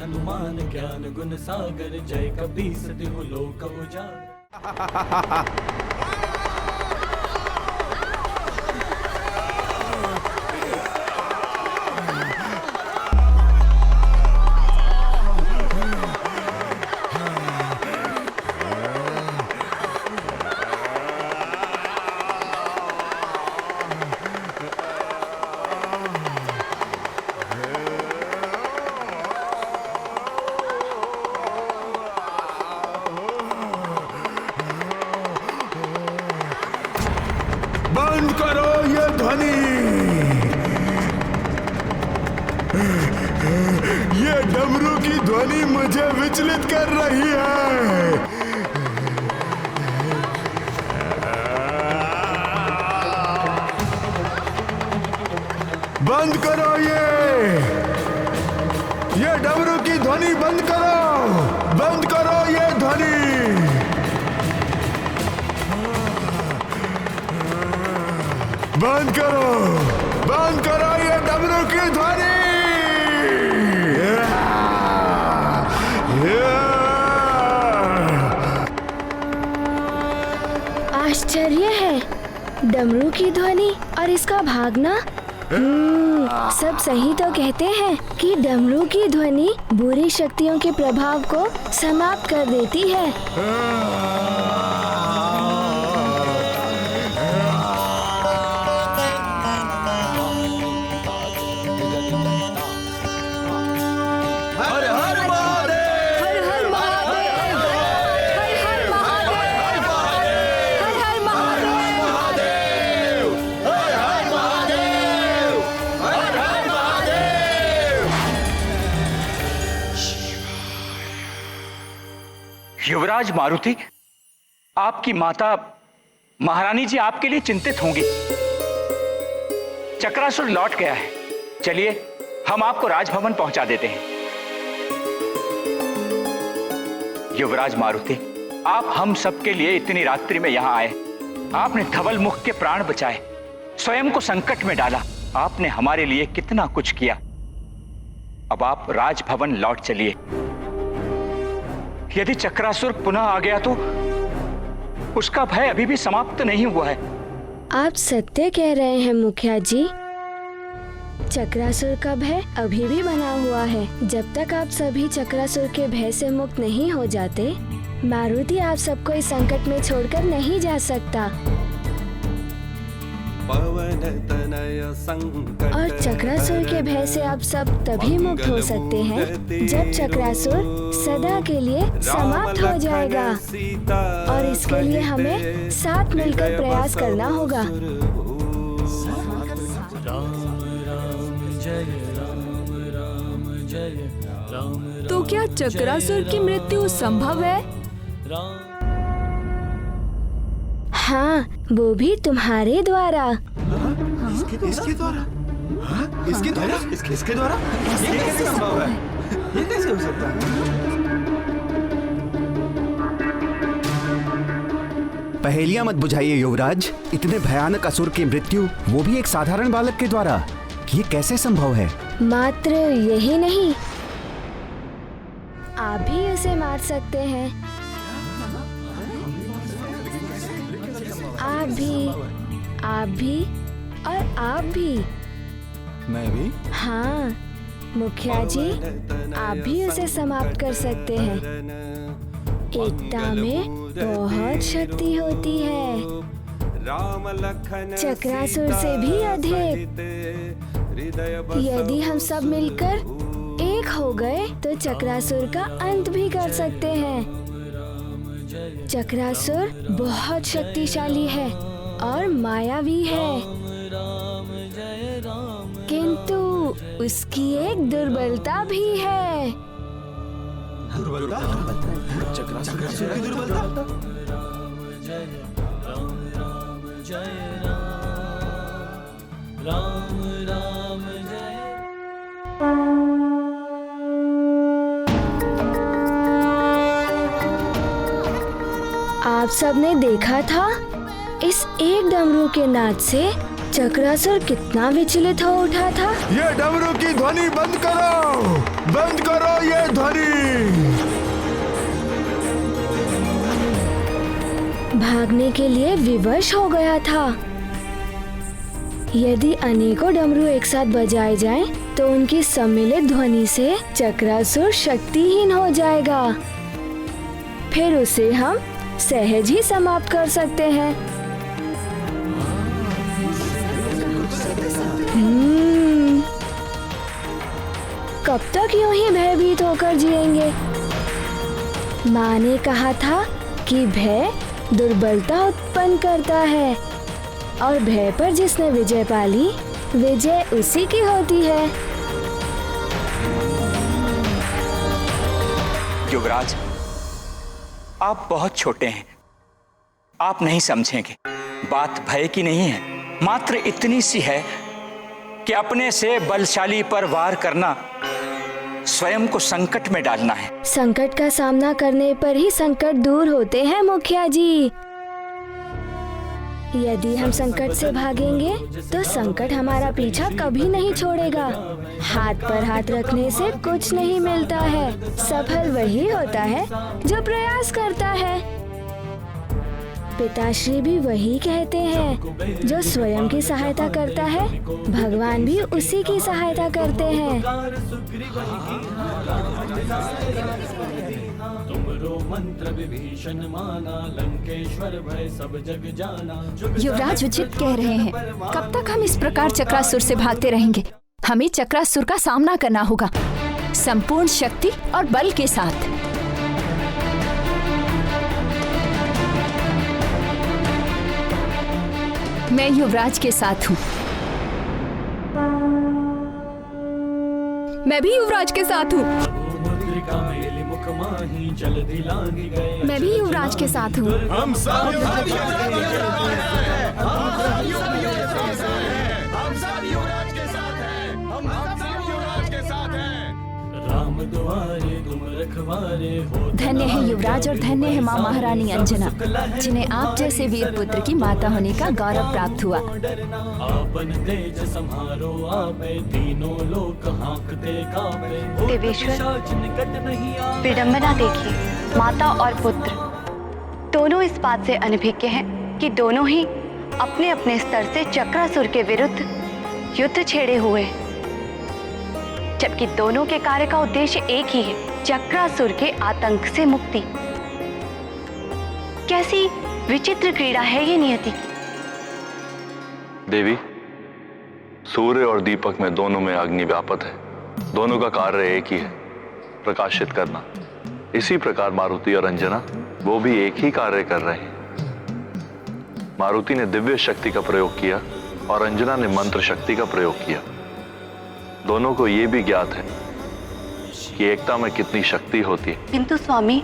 हनुमान ज्ञान गुण सागर, जय कपीस तिहु लोक उजागर। बंद करो ये ध्वनि। ये डमरू की ध्वनि मुझे विचलित कर रही है। बंद करो ये डमरू की ध्वनि बंद करो ये ध्वनि। बंद करो ये डमरू की ध्वनि। आश्चर्य है, डमरू की ध्वनि और इसका भागना। सब सही तो कहते हैं कि डमरू की ध्वनि बुरी शक्तियों के प्रभाव को समाप्त कर देती है। युवराज मारुति, आपकी माता महारानी जी आपके लिए चिंतित होंगी। चक्रासुर लौट गया है। चलिए हम आपको राजभवन पहुंचा देते हैं। युवराज मारुति, आप हम सबके लिए इतनी रात्रि में यहां आए। आपने धवल मुख के प्राण बचाए, स्वयं को संकट में डाला। आपने हमारे लिए कितना कुछ किया। अब आप राजभवन लौट चलिए। यदि चक्रासुर पुनः आ गया तो उसका भय अभी भी समाप्त नहीं हुआ है। आप सत्य कह रहे हैं मुखिया जी। चक्रासुर का भय अभी भी बना हुआ है। जब तक आप सभी चक्रासुर के भय से मुक्त नहीं हो जाते, मारुति आप सबको इस संकट में छोड़कर नहीं जा सकता। और चक्रासुर के भय से आप सब तभी मुक्त हो सकते हैं जब चक्रासुर सदा के लिए समाप्त हो जाएगा। और इसके लिए हमें साथ मिलकर प्रयास करना होगा। तो क्या चक्रासुर की मृत्यु संभव है? हाँ, वो भी तुम्हारे द्वारा। इसके द्वारा? इसके द्वारा? ये कैसे संभव है? ये कैसे हो सकता है? पहेलियां मत बुझाइए युवराज। इतने भयानक असुर की मृत्यु, वो भी एक साधारण बालक के द्वारा, ये कैसे संभव है? मात्र यही नहीं, आप भी उसे मार सकते हैं। आप भी और आप भी। मैं भी? हाँ मुखिया जी, आप भी उसे समाप्त कर सकते हैं। एकता में बहुत शक्ति होती है, चक्रासुर से भी अधिक। यदि हम सब मिलकर एक हो गए तो चक्रासुर का अंत भी कर सकते हैं। चक्रासुर बहुत शक्तिशाली है और मायावी है, किंतु उसकी एक दुर्बलता भी है। दुर्बलता? चक्रासुर की दुर्बलता? आप सबने देखा था, इस एक डमरू के नाद से चक्रासुर कितना विचलित हो उठा था। ये डमरू की ध्वनि बंद करो ये ध्वनि। भागने के लिए विवश हो गया था। यदि अनेकों डमरू एक साथ बजाए जाएं, तो उनकी सम्मिलित ध्वनि से चक्रासुर शक्तिहीन हो जाएगा। फिर उसे हम सहज ही समाप्त कर सकते हैं। कब तक यूं ही भयभीत होकर जिएंगे? माँ ने कहा था कि भय दुर्बलता उत्पन्न करता है और भय पर जिसने विजय पाली, विजय उसी की होती है। युवराज, आप बहुत छोटे हैं, आप नहीं समझेंगे। बात भय की नहीं है, मात्र इतनी सी है कि अपने से बलशाली पर वार करना स्वयं को संकट में डालना है। संकट का सामना करने पर ही संकट दूर होते हैं मुखिया जी। यदि हम संकट से भागेंगे तो संकट हमारा पीछा कभी नहीं छोड़ेगा। हाथ पर हाथ रखने से कुछ नहीं मिलता है। सफल वही होता है जो प्रयास करता है। पिताश्री भी वही कहते हैं, जो स्वयं की सहायता करता है, भगवान भी उसी की सहायता करते हैं। मंत्र विभीषण माना, लंकेश्वर भय सब जग जाना। युवराज उचित कह रहे हैं। कब तक हम इस प्रकार चक्रासुर से भागते रहेंगे? हमें चक्रासुर का सामना करना होगा संपूर्ण शक्ति और बल के साथ। मैं युवराज के साथ हूँ। मैं भी युवराज के साथ हूँ। मैं भी युवराज के साथ हूँ। हम सब राम दुआरे तुम रखवारे हो। धन्य है युवराज और धन्य है माँ महारानी अंजना, जिन्हें आप जैसे वीर पुत्र की माता होने का गौरव प्राप्त हुआ। आपन तेज संहारो आपे, तीनों लोक हाँकते कांपे। देवेश्वर, निकट नहीं आ। विडंबना देखिए, माता और पुत्र दोनों इस बात से अनभिज्ञ हैं कि दोनों ही अपने अपने स्तर से चक्रासुर के विरुद्ध युद्ध छेड़े हुए हैं, जबकि दोनों के कार्य का उद्देश्य एक ही है, चक्रासुर के आतंक से मुक्ति। कैसी विचित्र क्रीड़ा है ये नियति की। देवी, सूर्य और दीपक में दोनों में अग्नि व्यापत है। दोनों का कार्य एक ही है, प्रकाशित करना। इसी प्रकार मारुति और अंजना वो भी एक ही कार्य कर रहे हैं। मारुति ने दिव्य शक्ति का प्रयोग किया और अंजना ने मंत्र शक्ति का प्रयोग किया। दोनों को यह भी ज्ञात है कि एकता में कितनी शक्ति होती है। किंतु स्वामी,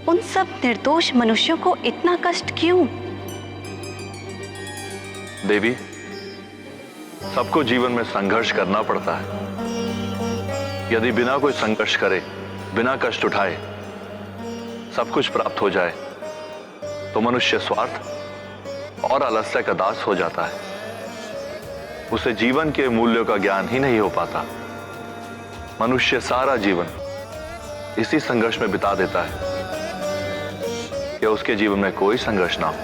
उन सब निर्दोष मनुष्यों को इतना कष्ट क्यों? देवी, सबको जीवन में संघर्ष करना पड़ता है। यदि बिना कोई संघर्ष करे, बिना कष्ट उठाए सब कुछ प्राप्त हो जाए, तो मनुष्य स्वार्थ और आलस्य का दास हो जाता है। उसे जीवन के मूल्यों का ज्ञान ही नहीं हो पाता। मनुष्य सारा जीवन इसी संघर्ष में बिता देता है कि उसके जीवन में कोई संघर्ष ना हो।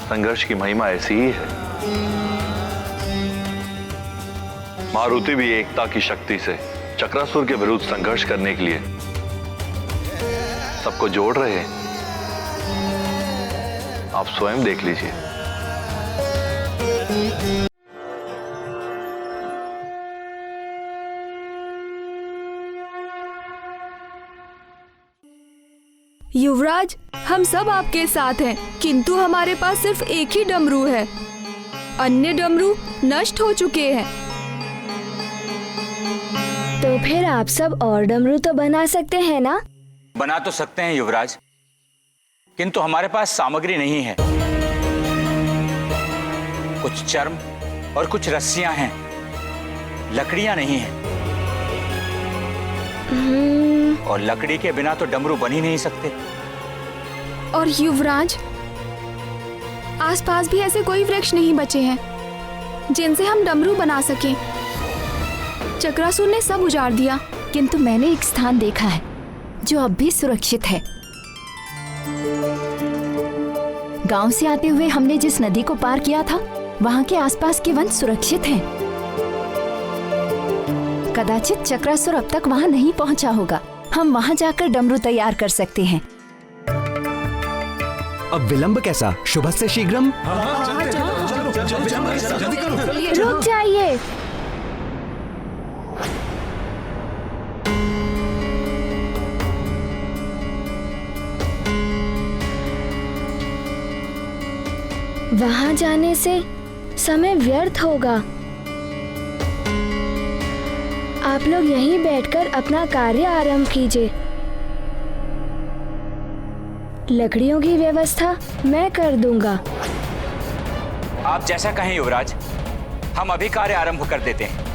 संघर्ष की महिमा ऐसी ही है। मारुति भी एकता की शक्ति से चक्रासुर के विरुद्ध संघर्ष करने के लिए सबको जोड़ रहे हैं। आप स्वयं देख लीजिए। युवराज, हम सब आपके साथ हैं, किंतु हमारे पास सिर्फ एक ही डमरू है। अन्य डमरू नष्ट हो चुके हैं। तो फिर आप सब और डमरू तो बना सकते हैं ना? बना तो सकते हैं युवराज, किंतु हमारे पास सामग्री नहीं है। कुछ चर्म और कुछ रस्सियां हैं, लकड़ियां नहीं हैं। और लकड़ी के बिना तो डमरू बन ही नहीं सकते। और युवराज, आसपास भी ऐसे कोई वृक्ष नहीं बचे हैं जिनसे हम डमरू बना सकें। चक्रासुर ने सब उजाड़ दिया। किंतु मैंने एक स्थान देखा है जो अब भी सुरक्षित है। गांव से आते हुए हमने जिस नदी को पार किया था, वहां के आसपास के वन सुरक्षित हैं। कदाचित चक्रासुर अब तक वहां नहीं पहुंचा होगा। हम वहां जाकर डमरू तैयार कर सकते हैं। अब विलंब कैसा? शुभस्य शीघ्रम। रुक जाइए। वहां जाने से समय व्यर्थ होगा। आप लोग यहीं बैठकर अपना कार्य आरंभ कीजिए। लकड़ियों की व्यवस्था मैं कर दूंगा। आप जैसा कहें युवराज, हम अभी कार्य आरंभ कर देते हैं।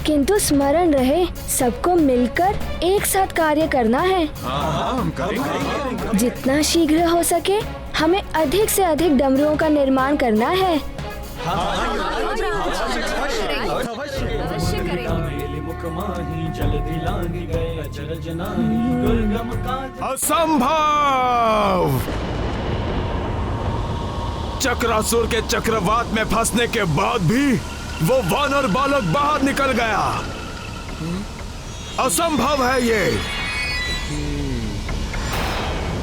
किंतु स्मरण रहे, सबको मिलकर एक साथ कार्य करना है। जितना शीघ्र हो सके हमें अधिक से अधिक डमरुओं का निर्माण करना है। असंभव! चक्रासुर के चक्रवात में फंसने के बाद भी वो वानर बालक बाहर निकल गया। असंभव है ये।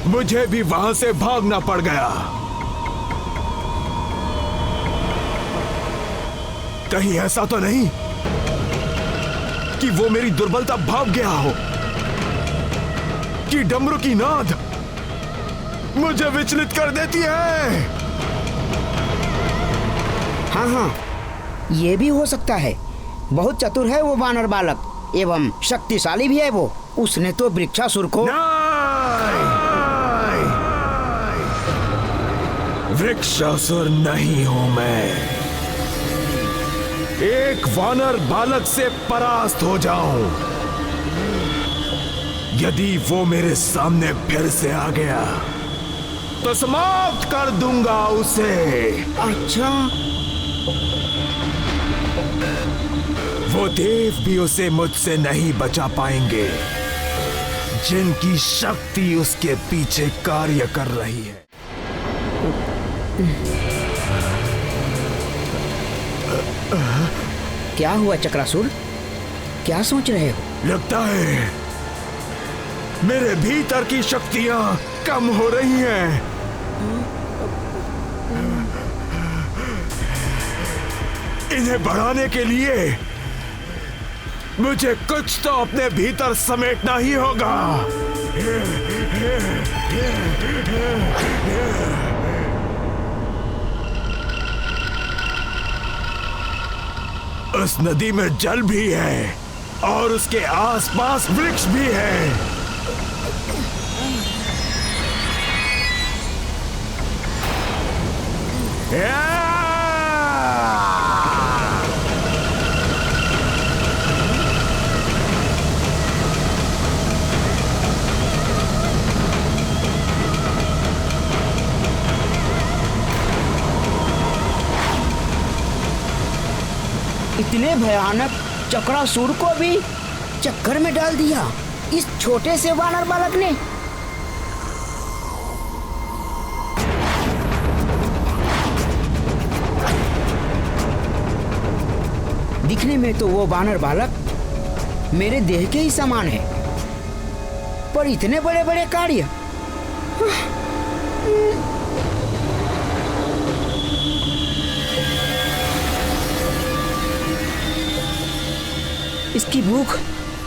मुझे भी वहां से भागना पड़ गया। कहीं ऐसा तो नहीं कि वो मेरी दुर्बलता भाग गया हो, कि डमरू की नाद मुझे विचलित कर देती है। हाँ हाँ, ये भी हो सकता है। बहुत चतुर है वो वानर बालक एवं शक्तिशाली भी है वो। उसने तो वृक्षासुर को वृक्षासुर नहीं हूं मैं। एक वानर बालक से परास्त हो जाऊं। यदि वो मेरे सामने फिर से आ गया तो समाप्त कर दूंगा उसे। अच्छा, वो देव भी उसे मुझसे नहीं बचा पाएंगे, जिनकी शक्ति उसके पीछे कार्य कर रही है। क्या हुआ चक्रासुर? क्या सोच रहे हो? लगता है मेरे भीतर की शक्तियां कम हो रही हैं। इन्हें बढ़ाने के लिए मुझे कुछ तो अपने भीतर समेटना ही होगा। उस नदी में जल भी है और उसके आसपास वृक्ष भी है। इतने भयानक चक्रासुर को भी चक्कर में डाल दिया इस छोटे से वानर बालक ने। दिखने में तो वो वानर बालक मेरे देह के ही समान है, पर इतने बड़े बड़े कार्य।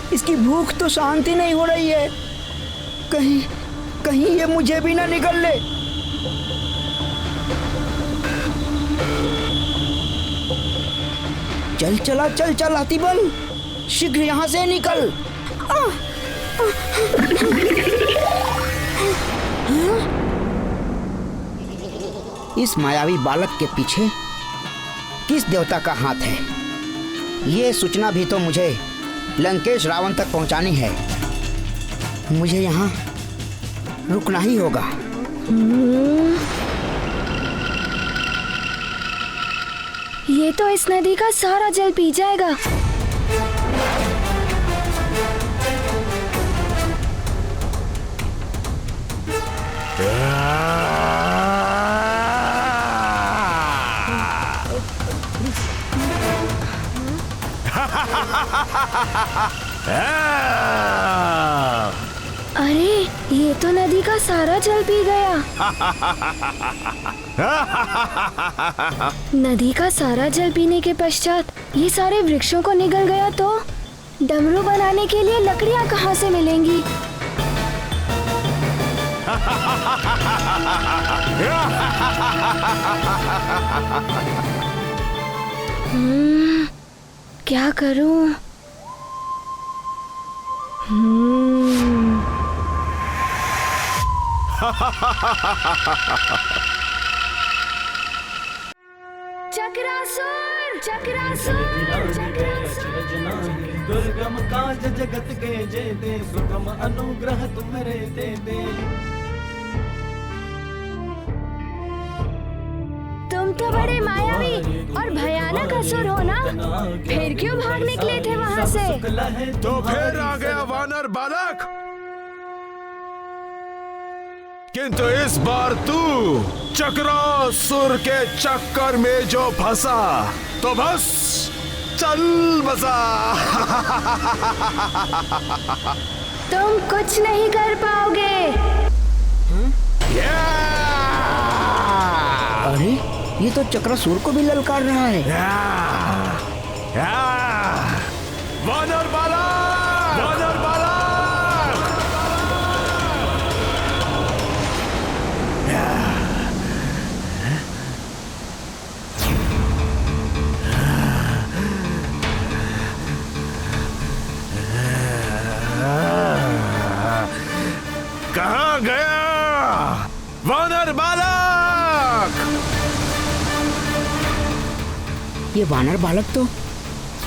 इसकी भूख तो शांति नहीं हो रही है। कहीं ये मुझे भी ना निगल ले। चल हाथीबल, शीघ्र यहाँ से निकल। इस मायावी बालक के पीछे किस देवता का हाथ है? ये सूचना भी तो मुझे लंकेश रावण तक पहुंचानी है। मुझे यहाँ रुकना ही होगा। ये तो इस नदी का सारा जल पी जाएगा। अरे ये तो नदी का सारा जल पी गया। नदी का सारा जल पीने के पश्चात ये सारे वृक्षों को निगल गया तो डमरू बनाने के लिए लकड़ियाँ कहाँ से मिलेंगी? क्या करूं? चक्रासुर, चक्रासुर, दुर्गम काज जगत के जेते, सुगम अनुग्रह तुम्हारे देते। तुम तो बड़े मायावी और भयानक असुर हो ना, फिर क्यों भाग निकले थे वहाँ से? तो फिर आ गया वानर बालक, किंतु इस बार तू चक्रासुर के चक्कर में जो फंसा तो बस चल बसा। तुम कुछ नहीं कर पाओगे। अरे ये तो चक्रासुर को भी ललकार रहा है। वानर बालक, वानर बालक। कहाँ गया वानर बालक? ये वानर बालक तो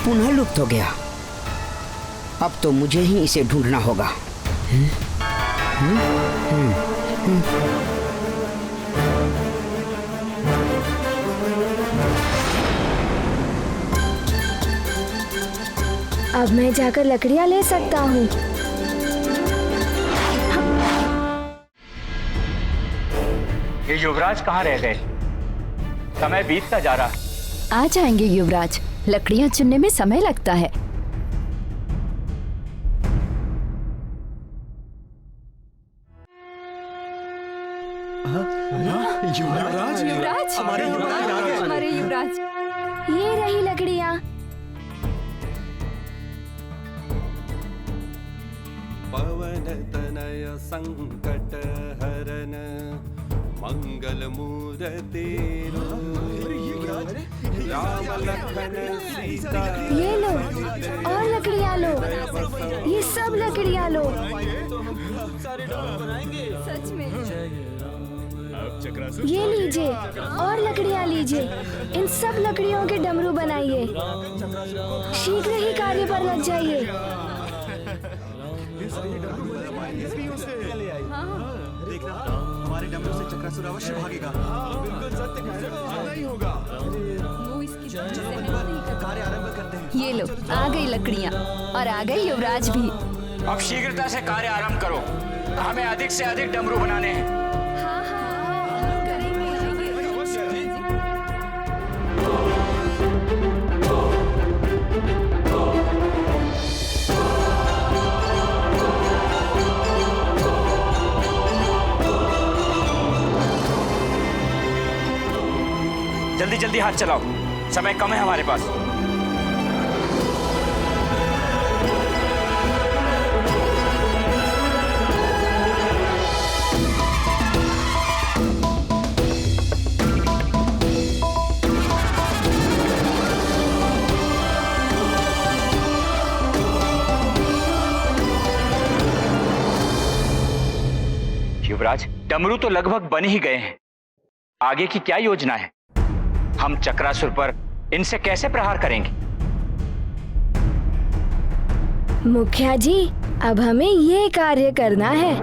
पुनः लुप्त हो गया। अब तो मुझे ही इसे ढूंढना होगा। अब मैं जाकर लकड़ियाँ ले सकता हूँ। ये युवराज कहाँ रह गए? समय बीतता जा रहा है। आ जाएंगे युवराज, लकड़ियाँ चुनने में समय लगता है। युवराज, युवराज, हमारे युवराज। ये रही लकड़ियाँ। पवन तनय संकट हरन, मंगल मूर्ति राम लखन सीता। ये लो और लकड़ियाँ लो, ये सब लकड़ियाँ लो। सच में ये लीजिए और लकड़ियाँ लीजिए, इन सब लकड़ियों के डमरू बनाइए। शीघ्र ही कार्य पर लग जाइए। हमारे डमरू से चक्रासुर अवश्य भागेगा। नहीं होगा। कार्य आरंभ करते हैं। ये लो, आ गई लकड़ियाँ और आ गई युवराज भी। अब शीघ्रता से कार्य आरंभ करो, हमें अधिक से अधिक डमरू बनाने हैं। जल्दी जल्दी हाथ चलाओ, समय कम है हमारे पास। युवराज, डमरू तो लगभग बन ही गए हैं, आगे की क्या योजना है? हम चक्रासुर पर इनसे कैसे प्रहार करेंगे? मुखिया जी, अब हमें ये कार्य करना है।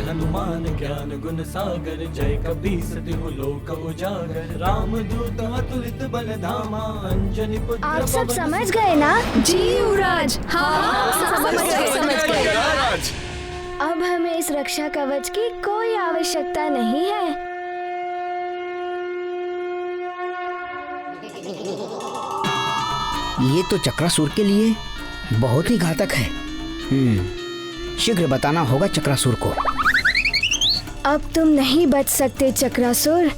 हनुमान ज्ञान गुण सागर, जय कपीस तिहु लोक उजागर, राम दूत अतुलित बल धामा, अंजनी पुत्र आप सब समझ गए ना? जी युवराज, हाँ समझ गए। अब हमें इस रक्षा कवच की कोई आवश्यकता नहीं है। ये तो चक्रासुर के लिए बहुत ही घातक है। शीघ्र बताना होगा चक्रासुर को। अब तुम नहीं बच सकते चक्रासुर।